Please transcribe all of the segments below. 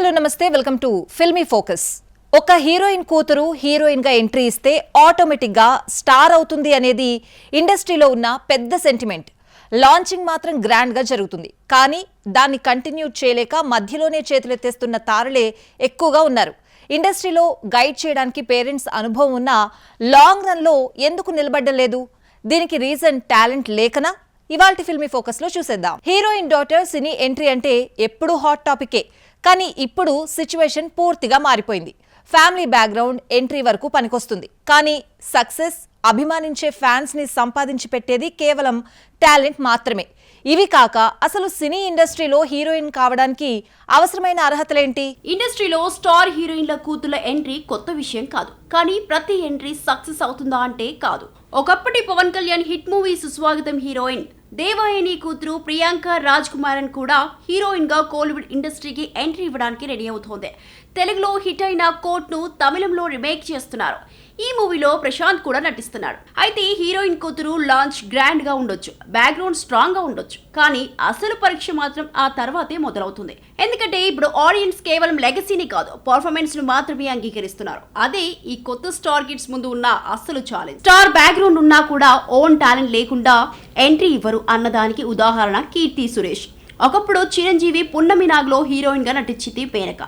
Hello నమస్తే welcome to filmy focus. ఒక heroine కూతురు హీరోయిన్ గా ఎంట్రీ ఇస్తే ఆటోమేటిక్ గా స్టార్ అవుతుంది అనేది ఇండస్ట్రీలో ఉన్న పెద్ద సెంటిమెంట్. లాంచింగ్ మాత్రం గ్రాండ్ గా జరుగుతుంది, కానీ దాన్ని కంటిన్యూ చేయలేక మధ్యలోనే చేతులెత్తేస్తున్న తారలే ఎక్కువగా ఉన్నారు. ఇండస్ట్రీలో గైడ్ చేయడానికి పేరెంట్స్ అనుభవం ఉన్నా లాంగ్ రన్ లో ఎందుకు నిలబడ్డలేదు? దీనికి రీజన్ టాలెంట్ లేకనా? ఇవాల్టి ఫిల్మీ ఫోకస్ లో చూసేద్దాం. హీరోయిన్ డాటర్ సినీ ఎంట్రీ అంటే ఎప్పుడు హాట్ టాపికే, కానీ ఇప్పుడు సిచ్యువేషన్ పూర్తిగా మారిపోయింది. ఫ్యామిలీ బ్యాక్గ్రౌండ్ ఎంట్రీ వరకు పనికొస్తుంది, కానీ సక్సెస్, అభిమానించే ఫ్యాన్స్ ని సంపాదించి పెట్టేది కేవలం టాలెంట్ మాత్రమే. ఇవి కాక అసలు సినీ ఇండస్ట్రీలో హీరోయిన్ కావడానికి అవసరమైన అర్హతలేంటి? ఇండస్ట్రీలో స్టార్ హీరోయిన్ల కూతుల ఎంట్రీ కొత్త విషయం కాదు, కానీ ప్రతి ఎంట్రీ సక్సెస్ అవుతుందా అంటే కాదు. ఒకప్పటి పవన్ కళ్యాణ్ హిట్ మూవీ సుస్వాగతం హీరోయిన్ దేవయాని కూతురు ప్రియాంక రాజ్ కుమారన్ కూడా హీరోయిన్ గా కోలీవుడ్ ఇండస్ట్రీకి ఎంట్రీ ఇవ్వడానికి రెడీ అవుతోంది. తెలుగులో హిట్ అయిన కోట్ ను తమిళంలో రీమేక్ చేస్తున్నారు. ఈ మూవీలో ప్రశాంత్ కూడా నటిస్తున్నాడు. అయితే హీరోయిన్ కూతురు లాంచ్ గ్రాండ్ గా ఉండొచ్చు, బ్యాక్గ్రౌండ్ స్ట్రాంగ్ గా ఉండొచ్చు, కానీ అసలు పరీక్ష మాత్రం ఆ తర్వాతే మొదలవుతుంది. ఎందుకంటే ఇప్పుడు ఆడియన్స్ కేవలం లెగసీని కాదు, పర్ఫార్మెన్స్ ను మాత్రమే అంగీకరిస్తున్నారు. అదే ఈ కొత్త స్టార్ కిడ్స్ ముందు ఉన్న అసలు ఛాలెంజ్. స్టార్ బ్యాక్గ్రౌండ్ ఉన్నా కూడా ఓన్ టాలెంట్ లేకుండా ఎంట్రీ ఇవ్వరు అన్నదానికి ఉదాహరణ కీర్తి సురేష్. ఒకప్పుడు చిరంజీవి పున్నమి నాగ్లో హీరోయిన్ గా నటించింది మేనక.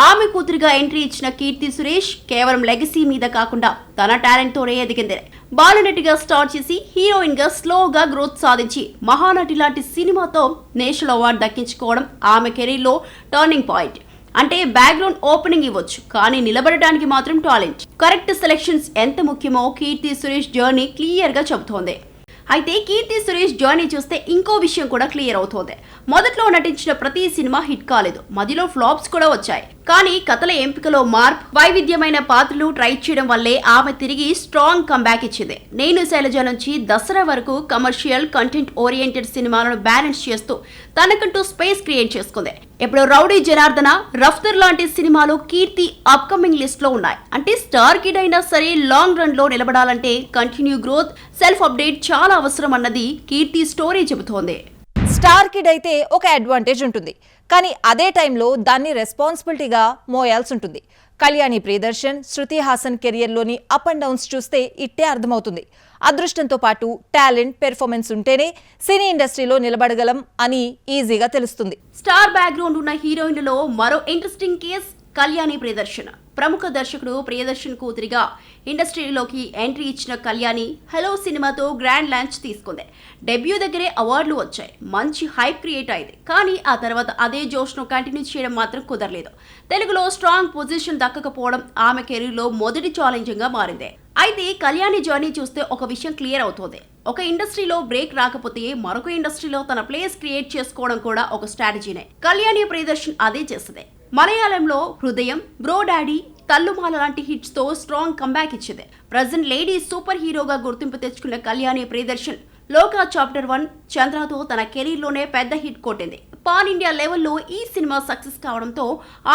ఆమె కూతురుగా ఎంట్రీ ఇచ్చిన కీర్తి సురేష్ కేవలం లెగసీ మీద కాకుండా తన టాలెంట్ తోనే ఎదిగింది. బాలనటిగా స్టార్ట్ చేసి హీరోయిన్ గా స్లోగా గ్రోత్ సాధించి మహానటి లాంటి సినిమాతో నేషనల్ అవార్డు దక్కించుకోవడం ఆమె కెరీర్ లో టర్నింగ్ పాయింట్. అంటే బ్యాక్గ్రౌండ్ ఓపెనింగ్ ఇవ్వచ్చు, కానీ నిలబడడానికి మాత్రం టాలెంట్, కరెక్ట్ సెలెక్షన్స్ ఎంత ముఖ్యమో కీర్తి సురేష్ జర్నీ క్లియర్ గా చెబుతోంది. అయితే కీర్తి సురేష్ జర్నీ చూస్తే ఇంకో విషయం కూడా క్లియర్ అవుతోంది. మొదట్లో నటించిన ప్రతి సినిమా హిట్ కాలేదు, మధ్యలో ఫ్లాప్స్ కూడా వచ్చాయి. కానీ కథల ఎంపికలో మార్పు, వైవిధ్యమైన పాత్రలు ట్రై చేయడం వల్లే ఆమె తిరిగి స్ట్రాంగ్ కంబ్యాక్ ఇచ్చింది. నేను శైలజ నుంచి దసరా వరకు కమర్షియల్, కంటెంట్ ఓరియంటెడ్ సినిమాలను బ్యాలెన్స్ చేస్తూ తనకంటూ స్పేస్ క్రియేట్ చేసుకుంది. ఇప్పుడు రౌడీ జనార్దన, రఫ్తర్ లాంటి సినిమాలు కీర్తి అప్కమింగ్ లిస్ట్ లో ఉన్నాయి. అంటే స్టార్ కిడ్ అయినా సరే లాంగ్ రన్ లో నిలబడాలంటే కంటిన్యూ గ్రోత్, సెల్ఫ్ అప్డేట్ చాలా అవసరం అన్నది కీర్తి స్టోరీ చెబుతోంది. స్టార్ కిడ్ అయితే ఒక అడ్వాంటేజ్ ఉంటుంది, కానీ అదే టైంలో దాన్ని రెస్పాన్సిబిలిటీగా మోయాల్సి ఉంటుంది. Kalyani Priyadarshan, Shruti Haasan కెరియర్లోని up and downs చూస్తే ఇట్టే అర్థమవుతుంది. అదృష్టంతో పాటు టాలెంట్, పెర్ఫార్మెన్స్ ఉంటేనే సినీ ఇండస్ట్రీలో నిలబడగలం అని ఈజీగా తెలుస్తుంది. స్టార్ బ్యాక్గ్రౌండ్ ఉన్న హీరోయిన్లలో మరో ఇంట్రెస్టింగ్ కేస్ కళ్యాణి ప్రియదర్శన్. ప్రముఖ దర్శకుడు ప్రియదర్శన్ కూతురిగా ఇండస్ట్రీలోకి ఎంట్రీ ఇచ్చిన కళ్యాణి హలో సినిమాతో గ్రాండ్ లాంచ్ తీసుకుంది. డెబ్యూ దగ్గరే అవార్డులు వచ్చాయి, మంచి హైప్ క్రియేట్ అయింది. కానీ ఆ తర్వాత అదే జోష్ను కంటిన్యూ చేయడం మాత్రం కుదరలేదు. తెలుగులో స్ట్రాంగ్ పొజిషన్ దక్కకపోవడం ఆమె కెరీర్లో మొదటి ఛాలెంజింగ్ గా మారింది. అయితే కళ్యాణి జర్నీ చూస్తే ఒక విషయం క్లియర్ అవుతోంది. ఒక ఇండస్ట్రీలో బ్రేక్ రాకపోతే మరొక ఇండస్ట్రీలో తన ప్లేస్ క్రియేట్ చేసుకోవడం కూడా ఒక స్ట్రాటజీనే. కళ్యాణి ప్రియదర్శన్ అదే చేస్తుంది. మలయాళంలో హృదయం, బ్రో డాడీ, తల్లుమాల లాంటి హిట్స్ తో స్ట్రాంగ్ కంబ్యాక్ ఇచ్చింది. ప్రజెంట్ లేడీ సూపర్ హీరోగా గుర్తింపు తెచ్చుకున్న కళ్యాణి ప్రియదర్శన్ లోకా చాప్టర్ 1 చంద్రతో తన కెరీర్ లోనే పెద్ద హిట్ కొట్టింది. పాన్ ఇండియా లెవెల్లో ఈ సినిమా సక్సెస్ కావడంతో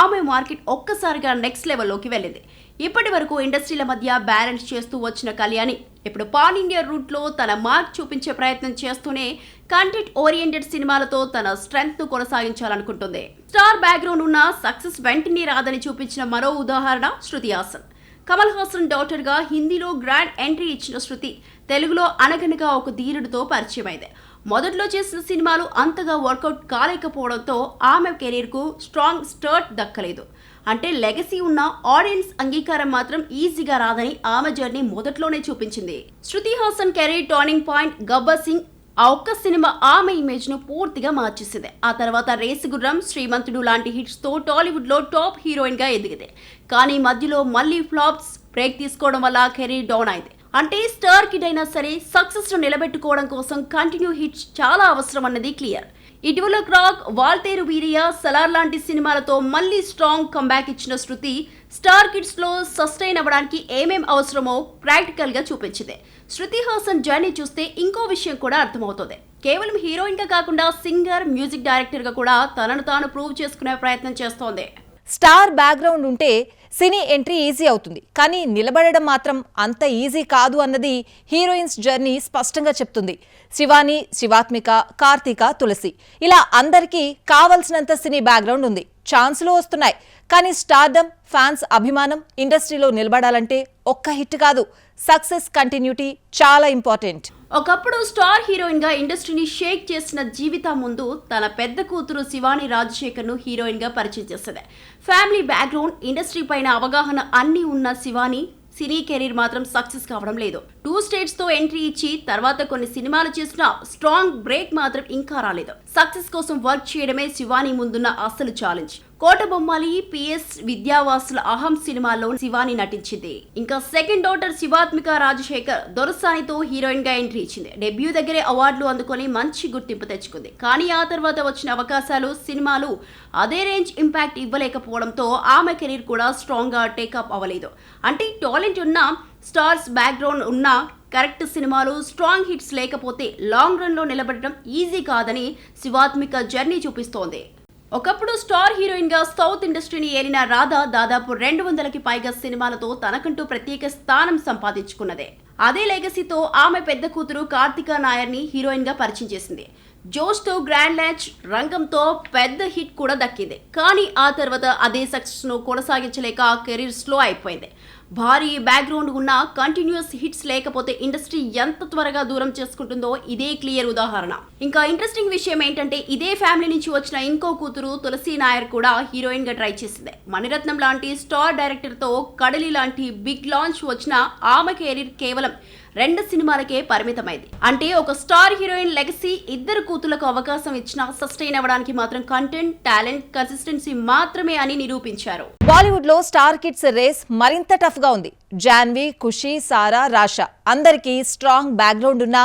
ఆమె మార్కెట్ ఒక్కసారిగా నెక్స్ట్ లెవెల్లోకి వెళ్ళింది. ఇప్పటి వరకు ఇండస్ట్రీల మధ్య బ్యాలెన్స్ చేస్తూ వచ్చిన కళ్యాణి ఇప్పుడు పాన్ ఇండియా రూట్ లో తన మార్క్ చూపించే ప్రయత్నం చేస్తూనే కంటెంట్ ఓరియంటెడ్ సినిమాలతో తన స్ట్రెంగ్త్ ను కొనసాగించాలనుకుంటుంది. స్టార్ బ్యాక్గ్రౌండ్ ఉన్న సక్సెస్ వెంటనే రాదని చూపించిన మరో ఉదాహరణ శృతి హాసన్. కమల్ హాసన్ డాటర్ గా హిందీలో గ్రాండ్ ఎంట్రీ ఇచ్చిన శృతి తెలుగులో అనగనగా ఒక ధీరుడితో పరిచయం అయింది. మొదట్లో చేసిన సినిమాలు అంతగా వర్కౌట్ కాలేకపోవడంతో ఆమె కెరీర్ కు స్ట్రాంగ్ స్టార్ట్ దక్కలేదు. అంటే లెగసీ ఉన్న ఆడియన్స్ అంగీకారం మాత్రం ఈజీగా రాదని ఆమె జర్నీ మొదట్లోనే చూపించింది. Shruti Haasan career turning point Gabbar Singh. ఆ ఒక్క సినిమా ఆమె ఇమేజ్ ను పూర్తిగా మార్చేసింది. ఆ తర్వాత రేసుగుర్రం, శ్రీమంతుడు లాంటి హిట్స్ తో టాలీవుడ్ లో టాప్ హీరోయిన్ గా ఎదిగింది. కానీ మధ్యలో మళ్ళీ ఫ్లాప్స్, బ్రేక్ తీసుకోవడం వల్ల కెరీర్ డౌన్ అయింది. అంటే స్టార్ కిడ్ అయినా సరే సక్సెస్ ను నిలబెట్టుకోవడం కోసం కంటిన్యూ హిట్స్ చాలా అవసరం అన్నది క్లియర్. ఇటీవల క్రాక్, వాల్తేరు వీరియ, సలార్ లాంటి సినిమాలతో మళ్ళీ స్ట్రాంగ్ కంబ్యాక్ ఇచ్చిన శృతి స్టార్ కిడ్స్ లో సస్టైన్ అవ్వడానికి ఏమేం అవసరమో ప్రాక్టికల్ గా చూపించింది. శృతి హాసన్ జర్నీ చూస్తే ఇంకో విషయం కూడా అర్థమవుతుంది. కేవలం హీరోయిన్ గా కాకుండా సింగర్, మ్యూజిక్ డైరెక్టర్ గా కూడా తనను తాను ప్రూవ్ చేసుకునే ప్రయత్నం చేస్తోంది. స్టార్ బ్యాక్గ్రౌండ్ ఉంటే సినీ ఎంట్రీ ఈజీ అవుతుంది, కానీ నిలబడడం మాత్రం అంత ఈజీ కాదు అన్నది హీరోయిన్స్ జర్నీ స్పష్టంగా చెప్తుంది. శివాని, శివాత్మిక, కార్తిక, తులసి ఇలా అందరికీ కావలసినంత సినీ బ్యాక్గ్రౌండ్ ఉంది, ఛాన్సులు వస్తున్నాయి. కానీ స్టార్డమ్, ఫ్యాన్స్ అభిమానం ఇండస్ట్రీలో నిలబడాలంటే ఒక్క హిట్ కాదు, సక్సెస్ కంటిన్యూటీ చాలా ఇంపార్టెంట్. ఒకప్పుడు స్టార్ హీరోయిన్ గా ఇండస్ట్రీని షేక్ చేసిన జీవిత ముందు తన పెద్ద కూతురు శివాని రాజశేఖర్ ను హీరోయిన్ గా పరిచయం చేస్తుంది. ఫ్యామిలీ బ్యాక్గ్రౌండ్, ఇండస్ట్రీ పైన అవగాహన అన్ని ఉన్న శివాని సినీ కెరీర్ మాత్రం సక్సెస్ కావడం లేదు. 2 స్టేట్స్ తో ఎంట్రీ ఇచ్చి తర్వాత కొన్ని సినిమాలు చేసిన స్ట్రాంగ్ బ్రేక్ మాత్రం ఇంకా రాలేదు. సక్సెస్ కోసం వర్క్ చేయడమే శివాని ముందున్న అసలు ఛాలెంజ్. కోటబొమ్మాలి, PS విద్యావాసుల అహం సినిమాల్లో శివాని నటించింది. ఇంకా సెకండ్ డాటర్ శివాత్మిక రాజశేఖర్ దొరసానితో హీరోయిన్ గా ఎంట్రీ ఇచ్చింది. డెబ్యూ దగ్గరే అవార్డులు అందుకొని మంచి గుర్తింపు తెచ్చుకుంది. కానీ ఆ తర్వాత వచ్చిన అవకాశాలు, సినిమాలు అదే రేంజ్ ఇంపాక్ట్ ఇవ్వలేకపోవడంతో ఆమె కెరీర్ కూడా స్ట్రాంగ్ గా టేకప్ అవ్వలేదు. అంటే టాలెంట్ ఉన్న, స్టార్స్ బ్యాక్గ్రౌండ్ ఉన్న, కరెక్ట్ సినిమాలు, స్ట్రాంగ్ హిట్స్ లేకపోతే లాంగ్ రన్ లో నిలబడడం ఈజీ కాదని శివాత్మిక జర్నీ చూపిస్తోంది. ఒకప్పుడు స్టార్ హీరోయిన్ గా సౌత్ ఇండస్ట్రీని ఏలిన రాధా దాదాపు 200కి పైగా సినిమాలతో తనకంటూ ప్రత్యేక స్థానం సంపాదించుకున్నదే. అదే లెగసీతో ఆమె పెద్ద కూతురు కార్తికా నాయర్ ని హీరోయిన్ గా పరిచయం చేసింది. జోష్ తో గ్రాండ్ లాంచ్, రంగంతో పెద్ద హిట్ కూడా దక్కింది. కానీ ఆ తర్వాత అదే సక్సెస్ ను కొనసాగించలేక కెరీర్ స్లో అయిపోయింది. భారీ బ్యాక్గ్రౌండ్ ఉన్న, కంటిన్యూస్ హిట్స్ లేకపోతే ఇండస్ట్రీ ఎంత త్వరగా దూరం చేసుకుంటుందో ఇదే క్లియర్ ఉదాహరణ. ఇంకా ఇంట్రెస్టింగ్ విషయం ఏంటంటే ఇదే ఫ్యామిలీ నుంచి వచ్చిన ఇంకో కూతురు తులసి నాయర్ కూడా హీరోయిన్ గా ట్రై చేసింది. మణిరత్నం లాంటి స్టార్ డైరెక్టర్ తో కడలి లాంటి బిగ్ లాంచ్ వచ్చిన ఆమె కెరీర్ కేవలం 2 సినిమాలకే పరిమితమైంది. అంటే ఒక స్టార్ హీరోయిన్ లెగసీ ఇద్దరు కూతుళ్లకు అవకాశం ఇచ్చినా సస్టైన్ అవ్వడానికి మాత్రం కంటెంట్, టాలెంట్, కన్సిస్టెన్సీ మాత్రమే అని నిరూపించారు. బాలీవుడ్ లో స్టార్ కిడ్స్ రేస్ మరింత టఫ్ గా ఉంది. జాన్వి, ఖుషి, సారా, రాషా అందరికీ స్ట్రాంగ్ బ్యాక్గ్రౌండ్ ఉన్నా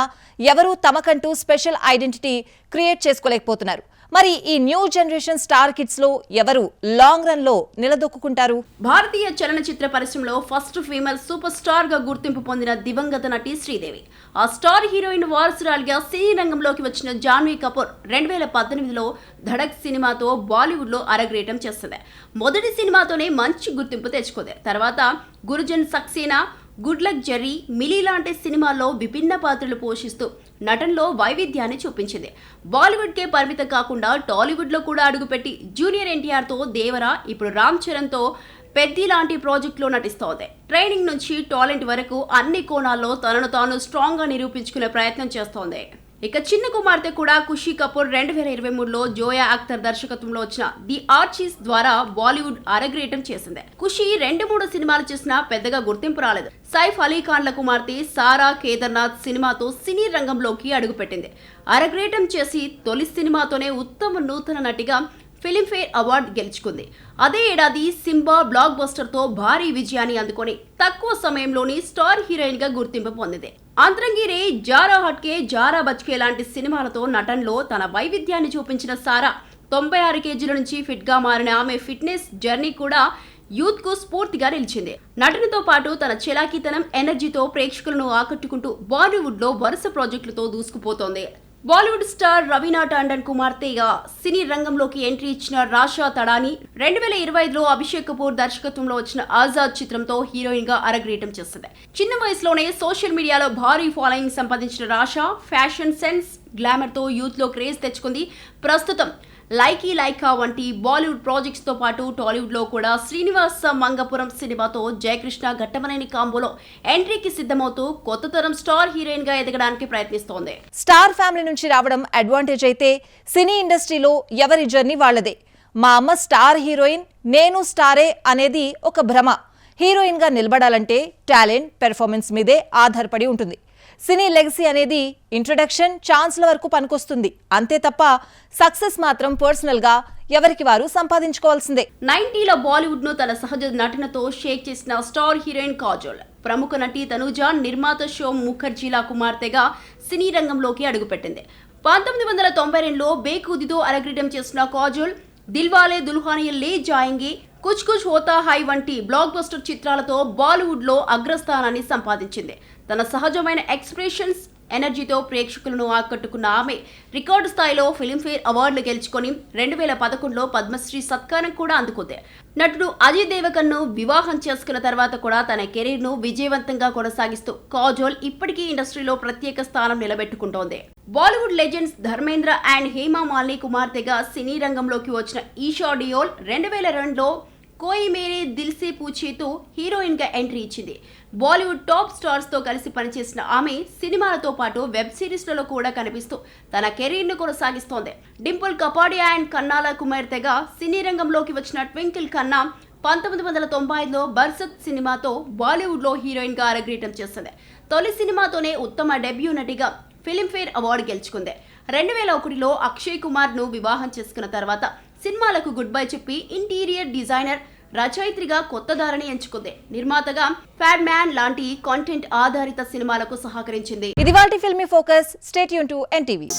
ఎవరూ తమకంటూ స్పెషల్ ఐడెంటిటీ క్రియేట్ చేసుకోలేకపోతున్నారు. మరి ఈ న్యూ జనరేషన్ స్టార్ కిడ్స్ లో ఎవరు లాంగ్ రన్ లో నిలదొక్కుంటారు? భారతీయ చలనచిత్ర పరిశ్రమలో ఫస్ట్ ఫీమేల్ సూపర్ స్టార్ గా గుర్తింపు పొందిన దివంగత నటి శ్రీదేవి. ఆ స్టార్ హీరోయిన్ వారసురాలిగా సినీ రంగంలోకి వచ్చిన జాన్వీ కపూర్ 2018లో ధడక్ సినిమాతో బాలీవుడ్ లో అరగ్రేటం చేస్తుంది. మొదటి సినిమాతోనే మంచి గుర్తింపు తెచ్చుకుంది. తర్వాత Gunjan Saxena, good luck Jerry, Mili లాంటి సినిమాల్లో విభిన్న పాత్రలు పోషిస్తూ నటనలో వైవిధ్యాన్ని చూపించింది. బాలీవుడ్కే పరిమితం కాకుండా టాలీవుడ్ లో కూడా అడుగుపెట్టి జూనియర్ NTR తో దేవరా, ఇప్పుడు రామ్ చరణ్ తో పెద్ది లాంటి ప్రాజెక్టులో నటిస్తోంది. ట్రైనింగ్ నుంచి టాలెంట్ వరకు అన్ని కోణాల్లో తనను తాను స్ట్రాంగ్ గా నిరూపించుకునే ప్రయత్నం చేస్తోంది. ఇక చిన్న కుమార్తె కూడా ఖుషి కపూర్ 2023లో జోయా అఖ్తర్ దర్శకత్వంలో వచ్చిన ది ఆర్చీస్ ద్వారా బాలీవుడ్ అరగ్రేటం చేసింది. ఖుషి 2-3 సినిమాలు చేసినా పెద్దగా గుర్తింపు రాలేదు. సైఫ్ అలీ ఖాన్ల కుమార్తె సారా కేదార్నాథ్ సినిమాతో సినీ రంగంలోకి అడుగుపెట్టింది. అరగ్రేటం చేసి తొలి సినిమాతోనే ఉత్తమ నూతన నటిగా ఫిలింఫేర్ అవార్డు గెలుచుకుంది. అదే ఏడాది సింబా బ్లాక్ బస్టర్ తో భారీ విజయాన్ని అందుకొని తక్కువ సమయంలోని స్టార్ హీరోయిన్ గా గుర్తింపు పొందింది. అంతరంగిరే, జారా హట్కే, జారా బచ్కే లాంటి సినిమాలతో నటనలో తన వైవిధ్యాన్ని చూపించిన సారా 96 కేజీల నుంచి ఫిట్ గా మారిన ఆమె ఫిట్నెస్ జర్నీ కూడా యూత్ కు స్ఫూర్తిగా నిలిచింది. నటనతో పాటు తన చలాకీతనం, ఎనర్జీతో ప్రేక్షకులను ఆకట్టుకుంటూ బాలీవుడ్ లో వరుస ప్రాజెక్టులతో దూసుకుపోతోంది. బాలీవుడ్ స్టార్ రవీనా టాండన్ కుమార్తెగా సినీ రంగంలోకి ఎంట్రీ ఇచ్చిన రాషా తడాని 2025లో అభిషేక్ కపూర్ దర్శకత్వంలో వచ్చిన ఆజాద్ చిత్రంతో హీరోయిన్ గా అరగ్రేటం చేస్తుంది. చిన్న వయసులోనే సోషల్ మీడియాలో భారీ ఫాలోయింగ్ సంపాదించిన రాషా ఫ్యాషన్ సెన్స్, గ్లామర్ తో యూత్ లో క్రేజ్ తెచ్చుకుంది. ప్రస్తుతం లైకీ లైకా వంటి బాలీవుడ్ ప్రాజెక్ట్స్ తో పాటు టాలీవుడ్ లో కూడా శ్రీనివాస మంగపురం సినిమాతో జయకృష్ణ ఘట్టమనేని కాంబోలో ఎంట్రీకి సిద్ధమవుతూ కొత్త తరం స్టార్ హీరోయిన్ గా ఎదగడానికి ప్రయత్నిస్తోంది. స్టార్ ఫ్యామిలీ నుంచి రావడం అడ్వాంటేజ్ అయితే సినీ ఇండస్ట్రీలో ఎవరి జర్నీ వాళ్ళదే. మా అమ్మ స్టార్ హీరోయిన్, నేను స్టారే అనేది ఒక భ్రమ. హీరోయిన్ గా నిలబడాలంటే టాలెంట్, పెర్ఫార్మెన్స్ మీదే ఆధారపడి ఉంటుంది. సినీ లెగసీ అనేది ఇంట్రొడక్షన్, ఛాన్స్ల వరకు పనికొస్తుంది. అంతే తప్ప సక్సెస్ మాత్రం పర్సనల్ గా ఎవరికి వారు సంపాదించుకోవాల్సిందే. 90లో బాలీవుడ్ ను తన సహజ నటనతో షేక్ చేసిన స్టార్ హీరోయిన్ కాజోల్ ప్రముఖ నటి తనూజ, నిర్మాత షోమ్ ముఖర్జీల కుమార్తెగా సినీ రంగంలోకి అడుగుపెట్టింది. 1992లో బేఖుదీతో అరగ్రేటం చేసిన కాజోల్ దిల్వాలే దుల్హనియా లే జాయేంగే, కుచ్ కుచ్ హోతా హై వంటి బ్లాక్ బస్టర్ చిత్రాలతో బాలీవుడ్ లో అగ్రస్థానాన్ని సంపాదించింది. తన సహజమైన ఎక్స్ప్రెషన్స్, ఎనర్జీతో ప్రేక్షకులను ఆకట్టుకున్న ఆమె రికార్డు స్థాయిలో ఫిలింఫేర్ అవార్డులు గెలుచుకొని 2011లో పద్మశ్రీ సత్కారం కూడా అందుకుంది. నటుడు అజయ్ దేవగన్ను వివాహం చేసుకున్న తర్వాత కూడా తన కెరీర్ ను విజయవంతంగా కొనసాగిస్తూ కాజోల్ ఇప్పటికీ ఇండస్ట్రీలో ప్రత్యేక స్థానం నిలబెట్టుకుంటోంది. బాలీవుడ్ లెజెండ్స్ ధర్మేంద్ర అండ్ హేమా మాలిని కుమార్తెగా సినీ రంగంలోకి వచ్చిన ఈషా డియోల్ 2002లో కోయి మేరే దిల్ సే పూచేతో హీరోయిన్ గా ఎంట్రీ ఇచ్చింది. బాలీవుడ్ టాప్ స్టార్స్ తో కలిసి పనిచేసిన ఆమె సినిమాలతో పాటు వెబ్ సిరీస్లలో కూడా కనిపిస్తూ తన కెరీర్ ను కొనసాగిస్తోంది. డింపుల్ కపాడియా అండ్ కన్నాల కుమార్తెగా సినీ రంగంలోకి వచ్చిన ట్వింకిల్ ఖన్నా 1995లో బర్సత్ సినిమాతో బాలీవుడ్ లో హీరోయిన్ గా అరగ్రేటం చేసింది. తొలి సినిమాతోనే ఉత్తమ డెబ్యూ నటిగా ఫిల్మ్ఫేర్ అవార్డు గెలుచుకుంది. 2001లో అక్షయ్ కుమార్ ను వివాహం చేసుకున్న తర్వాత సినిమాలకు గుడ్ బై చెప్పి ఇంటీరియర్ డిజైనర్, రచయిత్రిగా కొత్త దారిని ఎంచుకుంది. నిర్మాతగా ఫ్యాడ్ మ్యాన్ లాంటి కంటెంట్ ఆధారిత సినిమాలకు సహకరించింది. ఇది వాల్టి filmy focus. Stay tune to NTV.